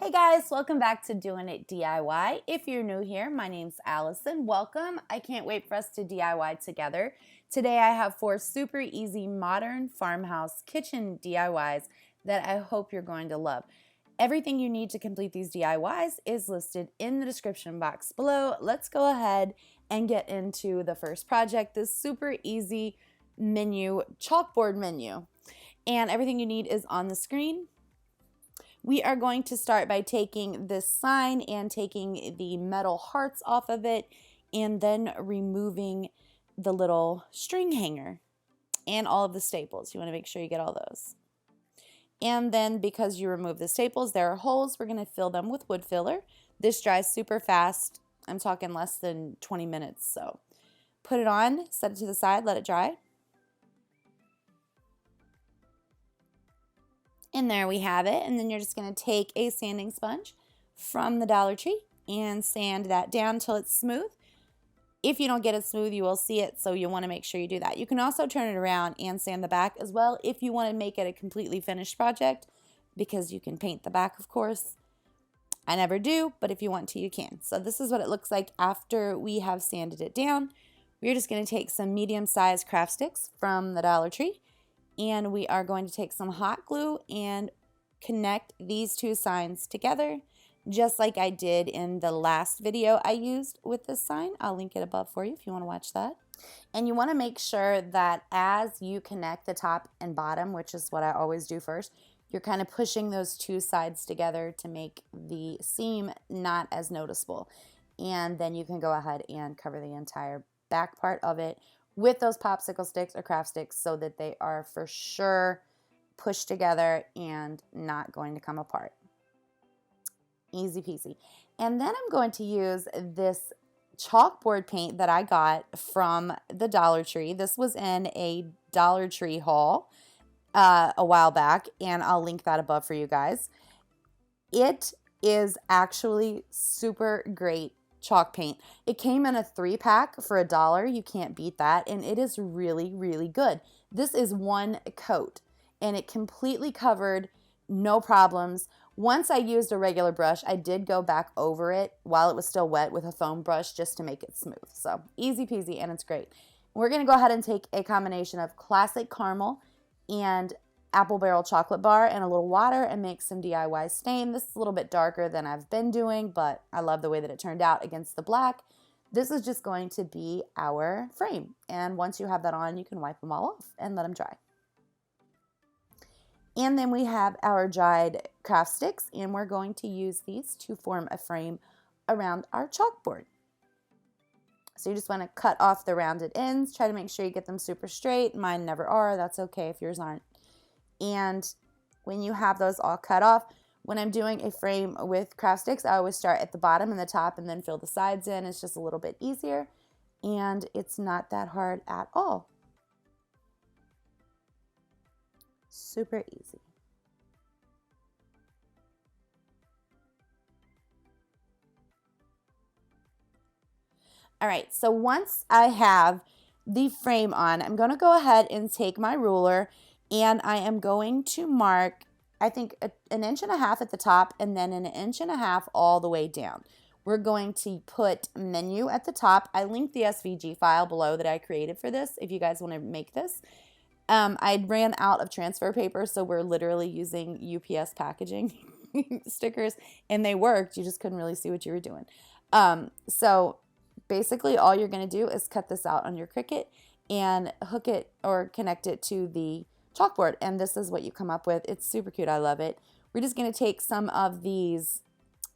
Hey guys, welcome back to Doing It DIY. If you're new here, my name's Allison. Welcome. I can't wait for us to DIY together. Today I have 4 super easy modern farmhouse kitchen DIYs that I hope you're going to love. Everything you need to complete these DIYs is listed in the description box below. Let's go ahead and get into the first project, this super easy menu, chalkboard menu. And everything you need is on the screen. We are going to start by taking this sign and taking the metal hearts off of it and then removing the little string hanger and all of the staples. You want to make sure you get all those. And then because you remove the staples, there are holes. We're going to fill them with wood filler. This dries super fast. I'm talking less than 20 minutes. So put it on, set it to the side, let it dry. And there we have it. And then you're just going to take a sanding sponge from the Dollar Tree and sand that down until it's smooth. If you don't get it smooth, you will see it, so you'll want to make sure you do that. You can also turn it around and sand the back as well if you want to make it a completely finished project, because you can paint the back, of course. I never do, but if you want to, you can. So this is what it looks like after we have sanded it down. We're just going to take some medium-sized craft sticks from the Dollar Tree, and we are going to take some hot glue and connect these two signs together, just like I did in the last video I used with this sign. I'll link it above for you if you want to watch that. And you want to make sure that as you connect the top and bottom, which is what I always do first, you're kind of pushing those two sides together to make the seam not as noticeable. And then you can go ahead and cover the entire back part of it with those popsicle sticks or craft sticks so that they are for sure pushed together and not going to come apart. Easy peasy. And then I'm going to use this chalkboard paint that I got from the Dollar Tree. This was in a Dollar Tree haul a while back, and I'll link that above for you guys. It is actually super great chalk paint. It came in a 3-pack for $1. You can't beat that, and it is really, really good. This is one coat, and it completely covered, no problems. Once I used a regular brush, I did go back over it while it was still wet with a foam brush just to make it smooth. So easy peasy, and it's great. We're going to go ahead and take a combination of classic caramel and apple barrel chocolate bar and a little water and make some DIY stain. This is a little bit darker than I've been doing, but I love the way that it turned out against the black. This is just going to be our frame. And once you have that on, you can wipe them all off and let them dry. And then we have our dried craft sticks, and we're going to use these to form a frame around our chalkboard. So you just want to cut off the rounded ends. Try to make sure you get them super straight. Mine never are. That's okay if yours aren't. And when you have those all cut off, when I'm doing a frame with craft sticks, I always start at the bottom and the top and then fill the sides in. It's just a little bit easier, and it's not that hard at all. Super easy. All right, so once I have the frame on, I'm going to go ahead and take my ruler, and I am going to mark, I think, 1.5 inches at the top and then 1.5 inches all the way down. We're going to put menu at the top. I linked the SVG file below that I created for this if you guys want to make this. I ran out of transfer paper, so we're literally using UPS packaging stickers, and they worked. You just couldn't really see what you were doing. So basically all you're going to do is cut this out on your Cricut and hook it or connect it to the chalkboard, and this is what you come up with. It's super cute. I love it. We're just going to take some of these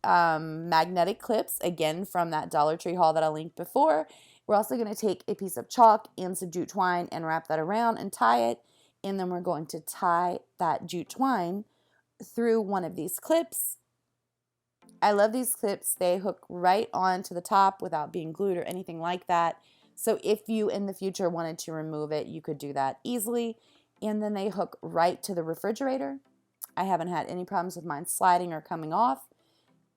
magnetic clips, again from that Dollar Tree haul that I linked before. We're also going to take a piece of chalk and some jute twine and wrap that around and tie it, and then we're going to tie that jute twine through one of these clips. I love these clips. They hook right on to the top without being glued or anything like that. So if you in the future wanted to remove it, you could do that easily. And then they hook right to the refrigerator. I haven't had any problems with mine sliding or coming off.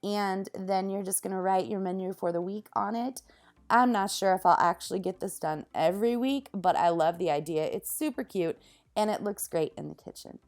And then you're just going to write your menu for the week on it. I'm not sure if I'll actually get this done every week, but I love the idea. It's super cute, and it looks great in the kitchen.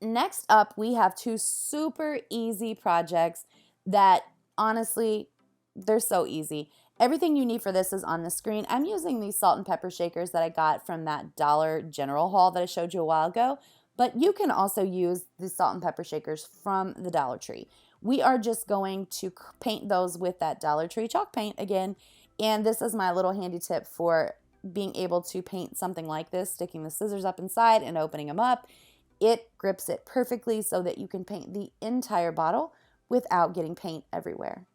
Next up, we have two super easy projects that honestly, they're so easy. Everything you need for this is on the screen. I'm using these salt and pepper shakers that I got from that Dollar General haul that I showed you a while ago, but you can also use the salt and pepper shakers from the Dollar Tree. We are just going to paint those with that Dollar Tree chalk paint again, and this is my little handy tip for being able to paint something like this, sticking the scissors up inside and opening them up. It grips it perfectly so that you can paint the entire bottle without getting paint everywhere.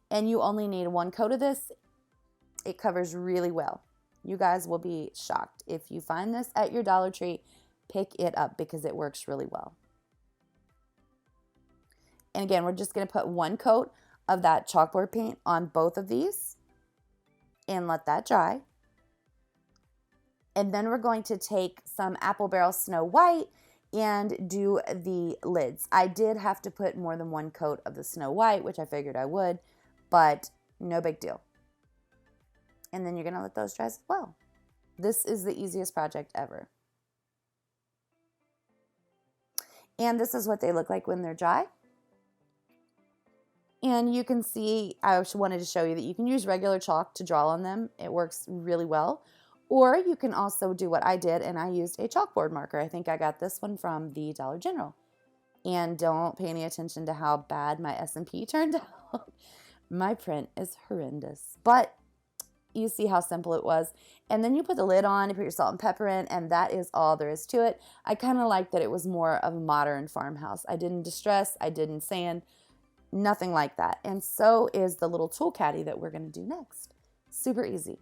And you only need one coat of this. It covers really well. You guys will be shocked. If you find this at your Dollar Tree, pick it up because it works really well. And again, we're just going to put one coat of that chalkboard paint on both of these and let that dry. And then we're going to take some Apple Barrel Snow White and do the lids. I did have to put more than one coat of the Snow White, which I figured I would, but no big deal. And then you're going to let those dry as well. This is the easiest project ever. And this is what they look like when they're dry. And you can see, I wanted to show you that you can use regular chalk to draw on them. It works really well. Or you can also do what I did, and I used a chalkboard marker. I think I got this one from the Dollar General. And don't pay any attention to how bad my S&P turned out. My print is horrendous. But you see how simple it was. And then you put the lid on, you put your salt and pepper in, and that is all there is to it. I kind of like that it was more of a modern farmhouse. I didn't distress, I didn't sand, nothing like that. And so is the little tool caddy that we're going to do next. Super easy.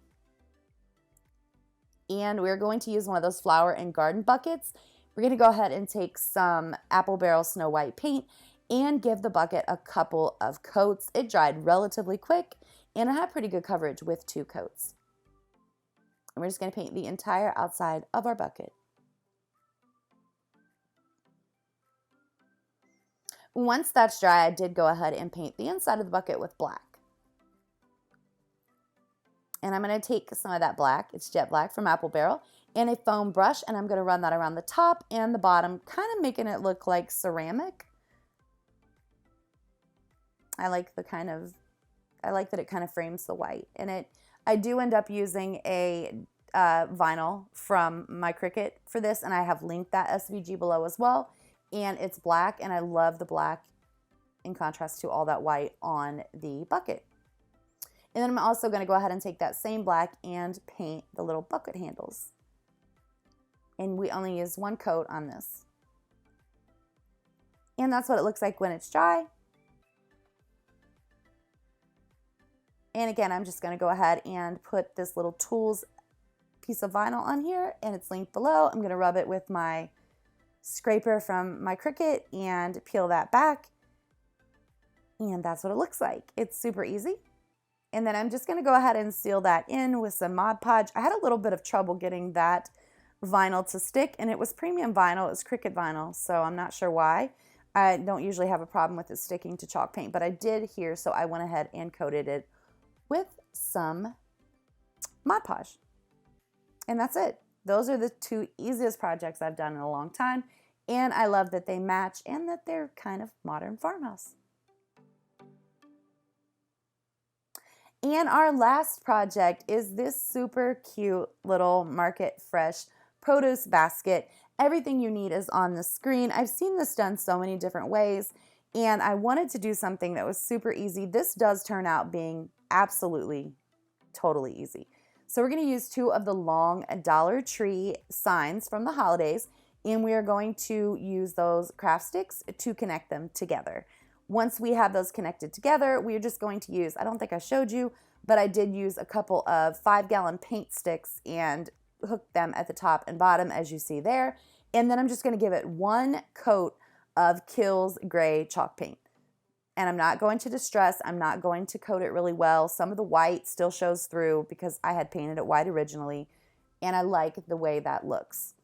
And we're going to use one of those flower and garden buckets. We're going to go ahead and take some Apple Barrel Snow White paint and give the bucket a couple of coats. It dried relatively quick, and I had pretty good coverage with 2 coats. And we're just going to paint the entire outside of our bucket. Once that's dry, I did go ahead and paint the inside of the bucket with black. And I'm going to take some of that black, it's jet black from Apple Barrel, and a foam brush, and I'm going to run that around the top and the bottom, kind of making it look like ceramic. I like that it kind of frames the white. And I do end up using a vinyl from my Cricut for this, and I have linked that SVG below as well. And it's black, and I love the black in contrast to all that white on the bucket. And then I'm also going to go ahead and take that same black and paint the little bucket handles. And we only use one coat on this. And that's what it looks like when it's dry. And again, I'm just going to go ahead and put this little tools piece of vinyl on here, and it's linked below. I'm going to rub it with my scraper from my Cricut and peel that back. And that's what it looks like. It's super easy. And then I'm just going to go ahead and seal that in with some ModPodge. I had a little bit of trouble getting that vinyl to stick, and it was premium vinyl. It was Cricut vinyl, so I'm not sure why. I don't usually have a problem with it sticking to chalk paint, but I did here, so I went ahead and coated it with some ModPodge. And that's it. Those are the 2 easiest projects I've done in a long time, and I love that they match and that they're kind of modern farmhouse. And our last project is this super cute little Market Fresh produce basket. Everything you need is on the screen. I've seen this done so many different ways, and I wanted to do something that was super easy. This does turn out being absolutely, totally easy. So we're going to use 2 of the long Dollar Tree signs from the holidays, and we are going to use those craft sticks to connect them together. Once we have those connected together, we're just going to use, I don't think I showed you, but I did use a couple of 5-gallon paint sticks and hook them at the top and bottom as you see there. And then I'm just going to give it 1 coat of Kills Gray chalk paint. And I'm not going to distress, I'm not going to coat it really well. Some of the white still shows through because I had painted it white originally, and I like the way that looks.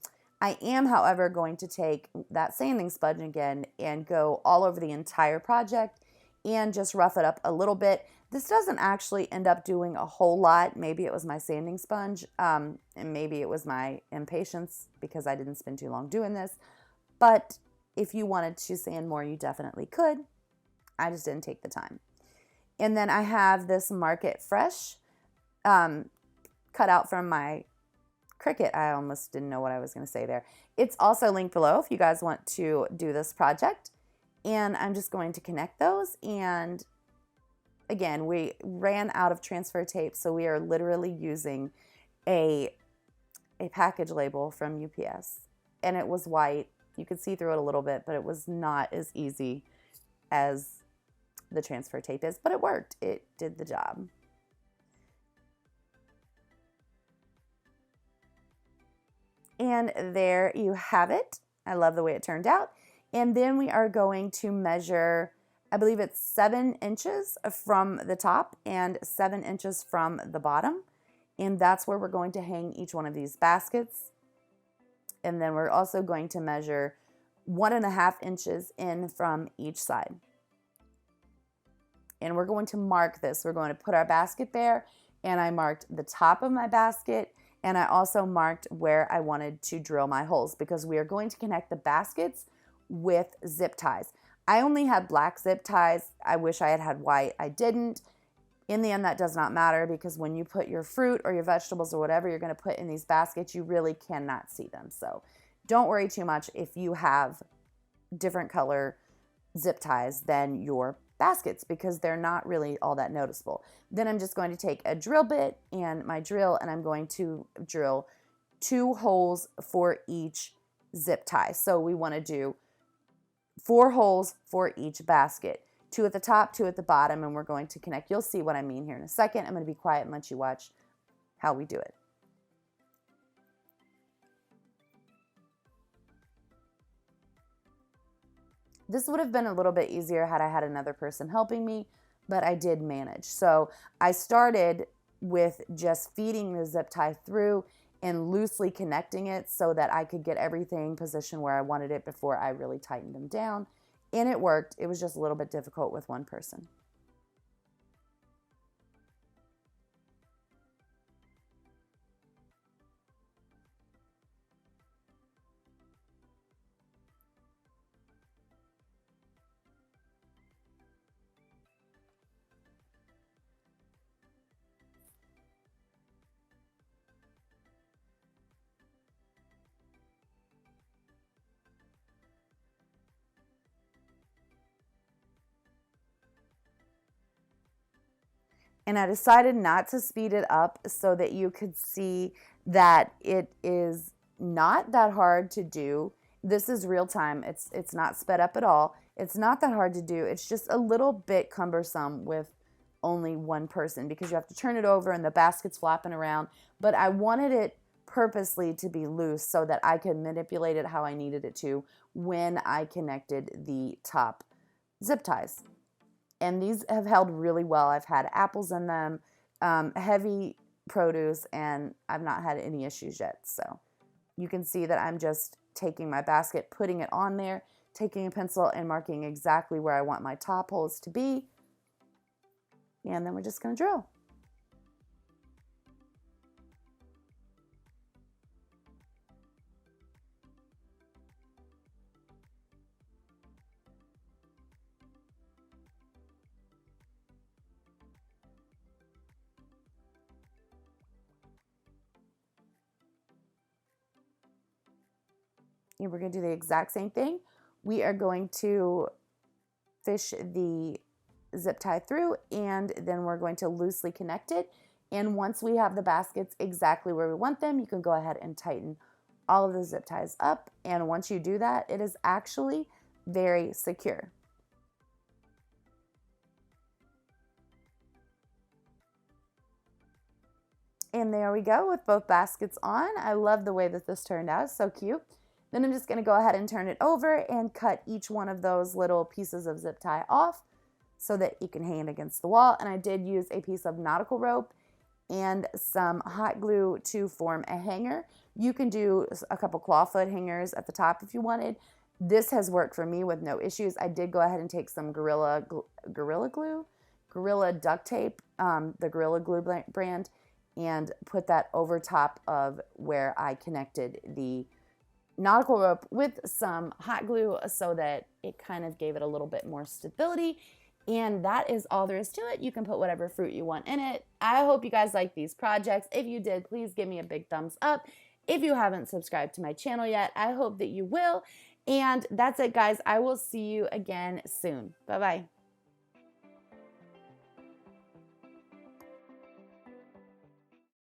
I am, however, going to take that sanding sponge again and go all over the entire project and just rough it up a little bit. This doesn't actually end up doing a whole lot. Maybe it was my sanding sponge, and maybe it was my impatience because I didn't spend too long doing this. But If you wanted to sand more, you definitely could. I just didn't take the time. And then I have this Market Fresh cut out from my Cricut. I almost didn't know what I was going to say there. It's also linked below if you guys want to do this project. And I'm just going to connect those. And again, we ran out of transfer tape, so we are literally using a package label from UPS. And it was white. You could see through it a little bit, but it was not as easy as the transfer tape is, but it worked. It did the job. And there you have it. I love the way it turned out. And then we are going to measure, I believe it's 7 inches from the top and 7 inches from the bottom. And that's where we're going to hang each one of these baskets. And then we're also going to measure 1.5 inches in from each side. And we're going to mark this. We're going to put our basket there, and I marked the top of my basket, and I also marked where I wanted to drill my holes because we are going to connect the baskets with zip ties. I only had black zip ties. I wish I had had white. I didn't. In the end, that does not matter because when you put your fruit or your vegetables or whatever you're going to put in these baskets, you really cannot see them. So don't worry too much if you have different color zip ties than your baskets because they're not really all that noticeable. Then I'm just going to take a drill bit and my drill, and I'm going to drill 2 holes for each zip tie. So we want to do 4 holes for each basket, 2 at the top, 2 at the bottom, and we're going to connect. You'll see what I mean here in a second. I'm going to be quiet and let you watch how we do it. This would have been a little bit easier had I had another person helping me, but I did manage. So I started with just feeding the zip tie through and loosely connecting it so that I could get everything positioned where I wanted it before I really tightened them down. And it worked. It was just a little bit difficult with one person. And I decided not to speed it up so that you could see that it is not that hard to do. This is real time. It's not sped up at all. It's not that hard to do. It's just a little bit cumbersome with only one person because you have to turn it over and the basket's flapping around. But I wanted it purposely to be loose so that I could manipulate it how I needed it to when I connected the top zip ties. And these have held really well. I've had apples in them, heavy produce, and I've not had any issues yet. So you can see that I'm just taking my basket, putting it on there, taking a pencil and marking exactly where I want my top holes to be. And then we're just going to drill. And we're going to do the exact same thing. We are going to fish the zip tie through, and then we're going to loosely connect it. And once we have the baskets exactly where we want them, you can go ahead and tighten all of the zip ties up. And once you do that, it is actually very secure. And there we go with both baskets on. I love the way that this turned out. It's so cute. Then I'm just going to go ahead and turn it over and cut each one of those little pieces of zip tie off so that you can hang it against the wall. And I did use a piece of nautical rope and some hot glue to form a hanger. You can do a couple clawfoot hangers at the top if you wanted. This has worked for me with no issues. I did go ahead and take some Gorilla duct tape, the Gorilla Glue brand, and put that over top of where I connected the nautical rope with some hot glue so that it kind of gave it a little bit more stability. And that is all there is to it. You can put whatever fruit you want in it. I hope you guys like these projects. If you did, please give me a big thumbs up. If you haven't subscribed to my channel yet, I hope that you will. And that's it, guys. I will see you again soon. Bye-bye.